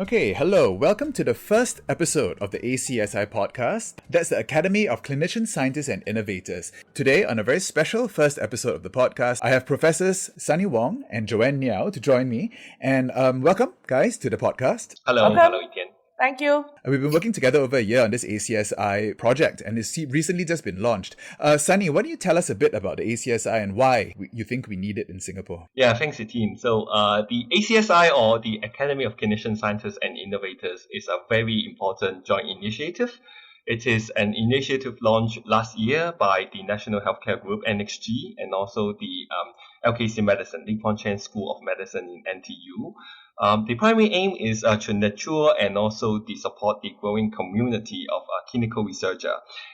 Okay, hello. Welcome to the first episode of the ACSI podcast. That's the Academy of Clinician Scientists and Innovators. Today, on a very special first episode of the podcast, I have Professors Wong and Joanne Ngeow to join me. And welcome, guys, to the podcast. Hello, Etienne. Thank you. We've been working together over a year on this ACSI project, and it's recently just been launched. Sunny, why don't you tell us a bit about the ACSI and why you think we need it in Singapore? Yeah, thanks, Etienne. So the ACSI, or the Academy of Clinician Scientists and Innovators, is a very important joint initiative. It is an initiative launched last year by the National Healthcare Group, NXG, and also the LKC Medicine, Lee Kuan Chen School of Medicine in NTU. The primary aim is to nurture and also to support the growing community of clinical researchers.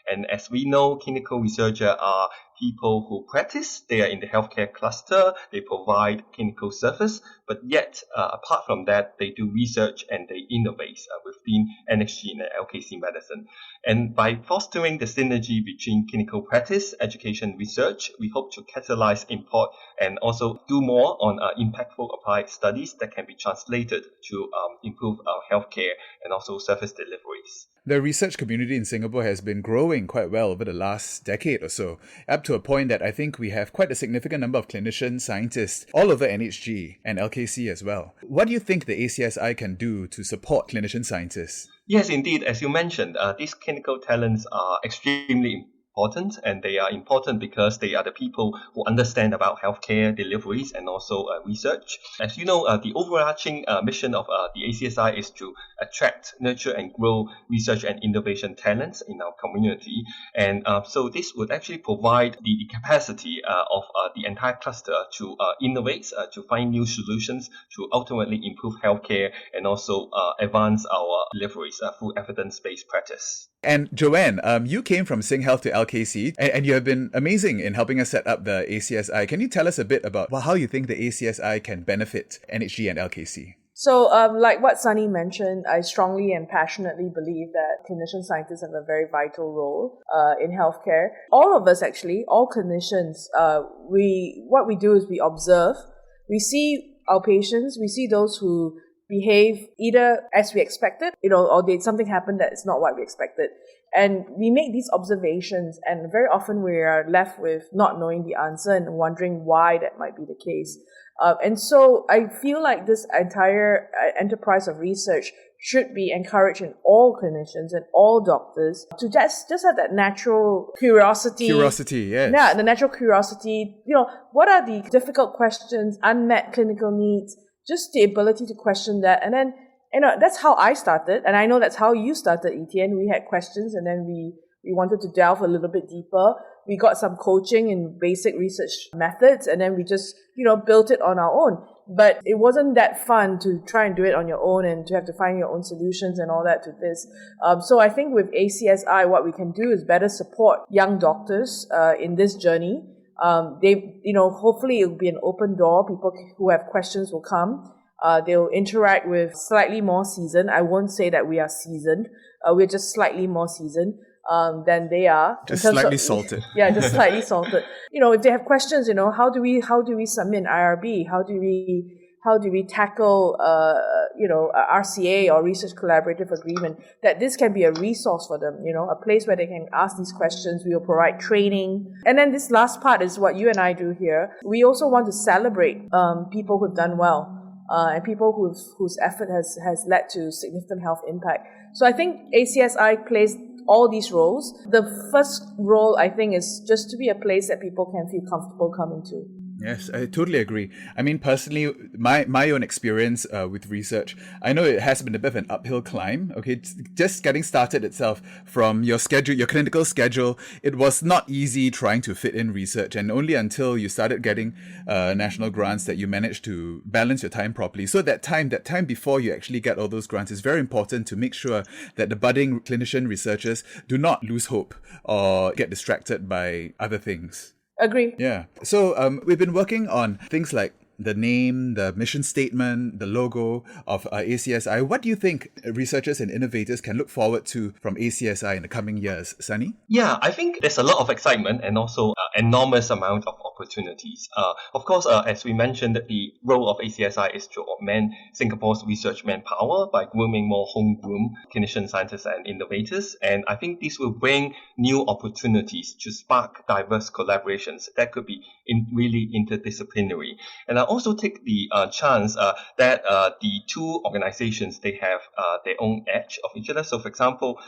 And as we know, clinical researchers are people who practice. They are in the healthcare cluster. They provide clinical service. But yet, apart from that, they do research and they innovate within NXG and LKC Medicine. And by fostering the synergy between clinical practice, education, research, we hope to catalyze, import, and also do more on impactful applied studies that can be translated to improve our healthcare and also service deliveries. The research community in Singapore has been growing quite well over the last decade or so, up to a point that I think we have quite a significant number of clinician scientists all over NHG and LKC as well. What do you think the ACSI can do to support clinician scientists? Yes, indeed. As you mentioned, these clinical talents are extremely important, and they are important because they are the people who understand about healthcare deliveries and also research. As you know, the overarching mission of the ACSI is to attract, nurture, and grow research and innovation talents in our community. And so this would actually provide the capacity of the entire cluster to innovate, to find new solutions, to ultimately improve healthcare and also advance our deliveries through evidence-based practice. And Joanne, you came from SingHealth to LKC, and you have been amazing in helping us set up the ACSI. Can you tell us a bit about how you think the ACSI can benefit NHG and LKC? So, like what Sunny mentioned, I strongly and passionately believe that clinician scientists have a very vital role in healthcare. All of us, actually, all clinicians, what we do is we observe. We see our patients. We see those who behave either as we expected, or did something happen that is not what we expected. And we make these observations, and very often we are left with not knowing the answer and wondering why that might be the case. And so I feel like this entire enterprise of research should be encouraged in all clinicians and all doctors to just have that natural curiosity. Curiosity, yes. Yeah, the natural curiosity. What are the difficult questions, unmet clinical needs? Just the ability to question that. And then, that's how I started. And I know that's how you started, Etienne. We had questions, and then we wanted to delve a little bit deeper. We got some coaching in basic research methods, and then we just, built it on our own. But it wasn't that fun to try and do it on your own and to have to find your own solutions and all that to this. So I think with ACSI, what we can do is better support young doctors in this journey. Hopefully it'll be an open door. People who have questions will come. They'll interact with slightly more seasoned. I won't say that we are seasoned. We're just slightly more seasoned than they are. Just slightly salted. Yeah, just slightly salted. If they have questions, how do we submit IRB? How do we tackle RCA or research collaborative agreement? That this can be a resource for them, a place where they can ask these questions. We will provide training. And then this last part is what you and I do here. We also want to celebrate people who've done well and people whose effort has led to significant health impact. So I think ACSI plays all these roles. The first role, I think, is just to be a place that people can feel comfortable coming to. Yes, I totally agree. I mean, personally, my own experience with research, I know it has been a bit of an uphill climb. Okay, just getting started itself from your schedule, your clinical schedule, it was not easy trying to fit in research, and only until you started getting national grants that you managed to balance your time properly. So that time before you actually get all those grants is very important to make sure that the budding clinician researchers do not lose hope or get distracted by other things. Agree. Yeah. So we've been working on things like the name, the mission statement, the logo of ACSI. What do you think researchers and innovators can look forward to from ACSI in the coming years, Sunny? Yeah, I think there's a lot of excitement and also enormous amount of opportunities. Of course, as we mentioned, the role of ACSI is to augment Singapore's research manpower by grooming more homegrown clinician scientists and innovators. And I think this will bring new opportunities to spark diverse collaborations that could be really interdisciplinary. And I also take the chance that the two organizations, they have their own edge of each other. So, for example,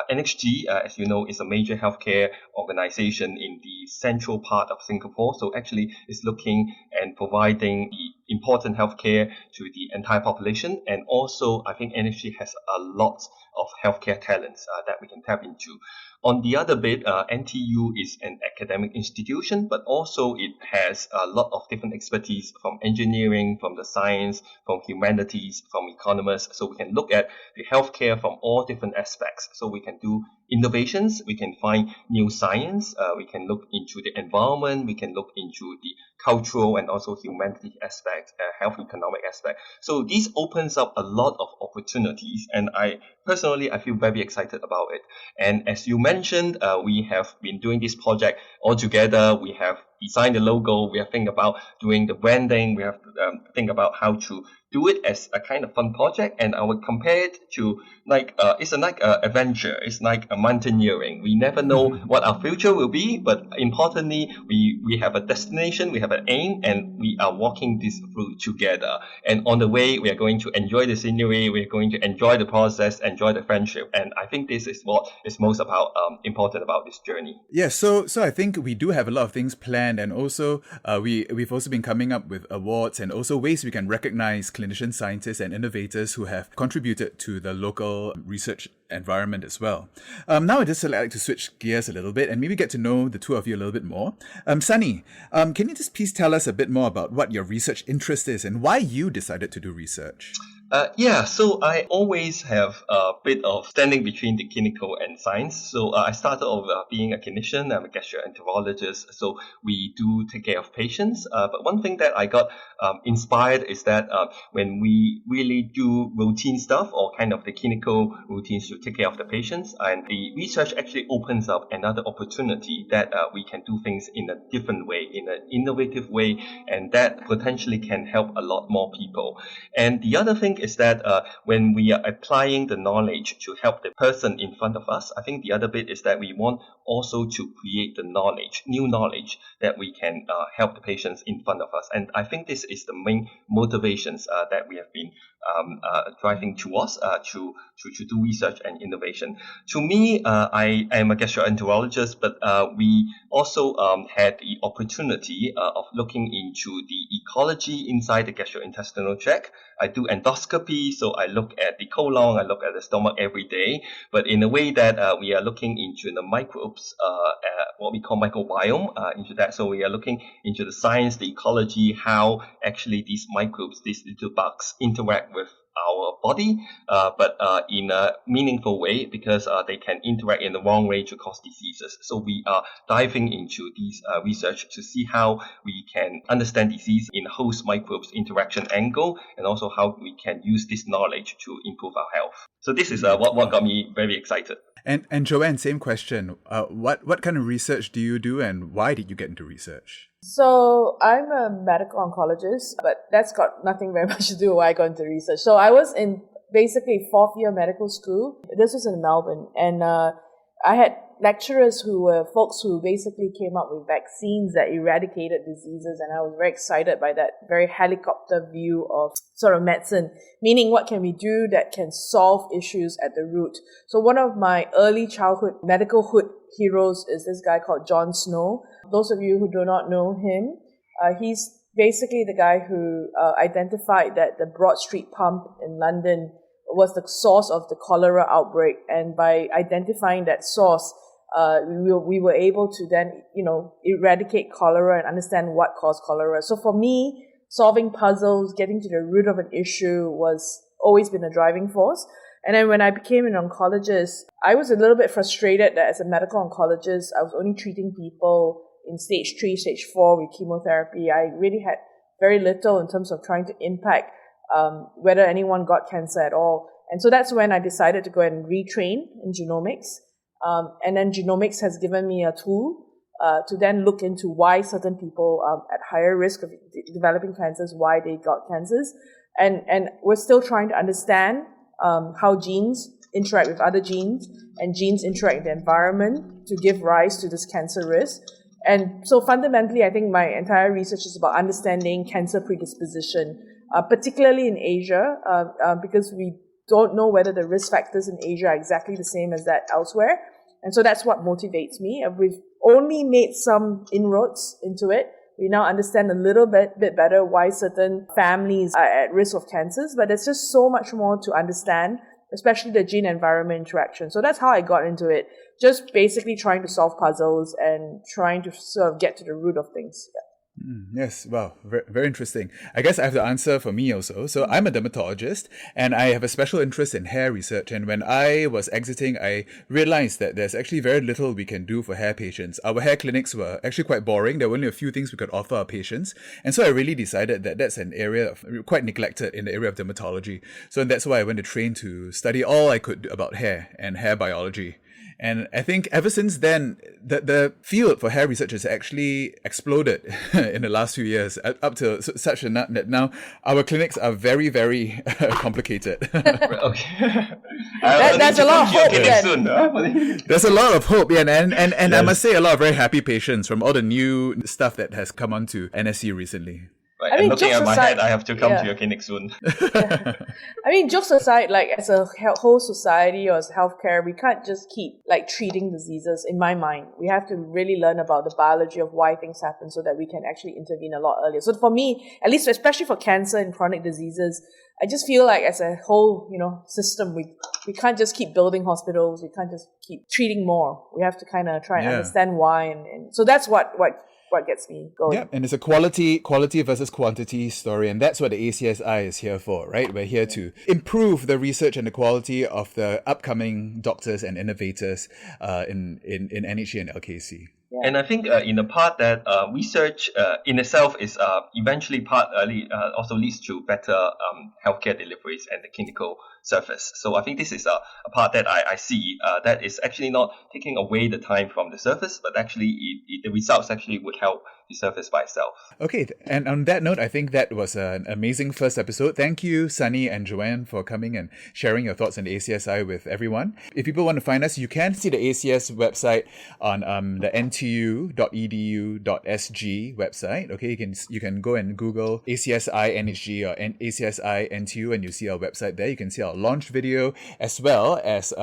NHG, as you know, is a major healthcare organization in the central part of Singapore. So actually is looking and providing the important healthcare to the entire population. And also, I think NHG has a lot of healthcare talents that we can tap into. On the other bit, NTU is an academic institution, but also it has a lot of different expertise from engineering, from the science, from humanities, from economists. So we can look at the healthcare from all different aspects. So we can do innovations, we can find new science, we can look into the environment, we can look into the cultural and also humanity aspect, health economic aspect. So this opens up a lot of opportunities, and I feel very excited about it. And as you mentioned, we have been doing this project all together. We have designed the logo, we have think about doing the branding, we have think about how to do it as a kind of fun project. And I would compare it to it's like a adventure. It's like a mountaineering. We never know what our future will be, but importantly, we have a destination, we have an aim, and we are walking this route together. And on the way, we are going to enjoy the scenery, we are going to enjoy the process, enjoy the friendship. And I think this is what is most important about this journey. Yeah, so I think we do have a lot of things planned, and also we've also been coming up with awards and also ways we can recognize clinician scientists and innovators who have contributed to the local research environment as well. Now I'd just like to switch gears a little bit and maybe get to know the two of you a little bit more. Sunny, can you just please tell us a bit more about what your research interest is and why you decided to do research? So I always have a bit of standing between the clinical and science. So I started off being a clinician. I'm a gastroenterologist. So we do take care of patients. But one thing that I got inspired is that when we really do routine stuff or kind of the clinical routines to take care of the patients, and the research actually opens up another opportunity that we can do things in a different way, in an innovative way, and that potentially can help a lot more people. And the other thing is that when we are applying the knowledge to help the person in front of us, I think the other bit is that we want also to create the knowledge, new knowledge that we can help the patients in front of us. And I think this is the main motivations that we have been driving towards to do research and innovation. To me, I am a gastroenterologist, but we also had the opportunity of looking into the ecology inside the gastrointestinal tract. I do endoscopy, so I look at the colon, I look at the stomach every day, but in a way that we are looking into the microbes, what we call microbiome, into that. So we are looking into the science, the ecology, how actually these microbes, these little bugs interact with our body, but in a meaningful way, because they can interact in the wrong way to cause diseases. So we are diving into these research to see how we can understand disease in host microbes interaction angle, and also how we can use this knowledge to improve our health. So this is what got me very excited. And Joanne, same question. What kind of research do you do, and why did you get into research? So I'm a medical oncologist, but that's got nothing very much to do with why I got into research. So I was in basically fourth year medical school. This was in Melbourne, and I had lecturers who were folks who basically came up with vaccines that eradicated diseases, and I was very excited by that very helicopter view of sort of medicine, meaning what can we do that can solve issues at the root. So one of my early childhood medical hood heroes is this guy called John Snow. Those of you who do not know him, he's basically the guy who identified that the Broad Street pump in London was the source of the cholera outbreak, and by identifying that source, we were able to then, eradicate cholera and understand what caused cholera. So for me, solving puzzles, getting to the root of an issue was always been a driving force. And then when I became an oncologist, I was a little bit frustrated that as a medical oncologist, I was only treating people in stage 3, stage 4 with chemotherapy. I really had very little in terms of trying to impact whether anyone got cancer at all. And so that's when I decided to go and retrain in genomics. And then genomics has given me a tool to then look into why certain people are at higher risk of developing cancers, why they got cancers. And we're still trying to understand how genes interact with other genes and genes interact with the environment to give rise to this cancer risk. And so fundamentally, I think my entire research is about understanding cancer predisposition, particularly in Asia, because we don't know whether the risk factors in Asia are exactly the same as that elsewhere. And so that's what motivates me. We've only made some inroads into it. We now understand a little bit better why certain families are at risk of cancers, but there's just so much more to understand, especially the gene-environment interaction. So that's how I got into it, just basically trying to solve puzzles and trying to sort of get to the root of things. Yeah. Yes, wow, very, very interesting. I guess I have to answer for me also. So I'm a dermatologist and I have a special interest in hair research. And when I was exiting, I realized that there's actually very little we can do for hair patients. Our hair clinics were actually quite boring. There were only a few things we could offer our patients. And so I really decided that that's an area quite neglected in the area of dermatology. So that's why I went to train to study all I could about hair and hair biology. And I think ever since then, the field for hair research has actually exploded in the last few years, up to such a nut that now our clinics are very, very complicated. Okay. That's a lot of hope then. There's a lot of hope, yeah, and yes. I must say a lot of very happy patients from all the new stuff that has come onto NSC recently. Right. And looking at my head, I have to come to your clinic soon. I mean, jokes aside, like as a whole society or as healthcare, we can't just keep like treating diseases. In my mind, we have to really learn about the biology of why things happen so that we can actually intervene a lot earlier. So for me, at least especially for cancer and chronic diseases, I just feel like as a whole, system, we can't just keep building hospitals. We can't just keep treating more. We have to kind of try and understand why. And so that's what gets me going. Yeah, and it's a quality versus quantity story, and that's what the ACSI is here for, right? We're here to improve the research and the quality of the upcoming doctors and innovators in NHG and LKC. Yeah. And I think in the part that research in itself is eventually also leads to better healthcare deliveries and the clinical surface. So I think this is a part that I see that is actually not taking away the time from the surface, but actually the results actually would help the surface by itself. Okay, and on that note, I think that was an amazing first episode. Thank you, Sunny and Joanne, for coming and sharing your thoughts on the ACSI with everyone. If people want to find us, you can see the ACS website on the ntu.edu.sg website. Okay, you can go and Google ACSI NHG or ACSI NTU, and you see our website there. You can see our launch video as well as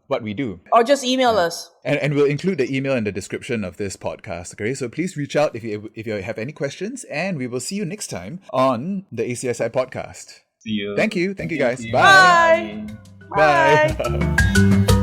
what we do. Or just email us. And we'll include the email in the description of this podcast. Okay, so please reach out if you have any questions, and we will see you next time on the ACSI podcast. See you. Thank you guys. Bye. Bye.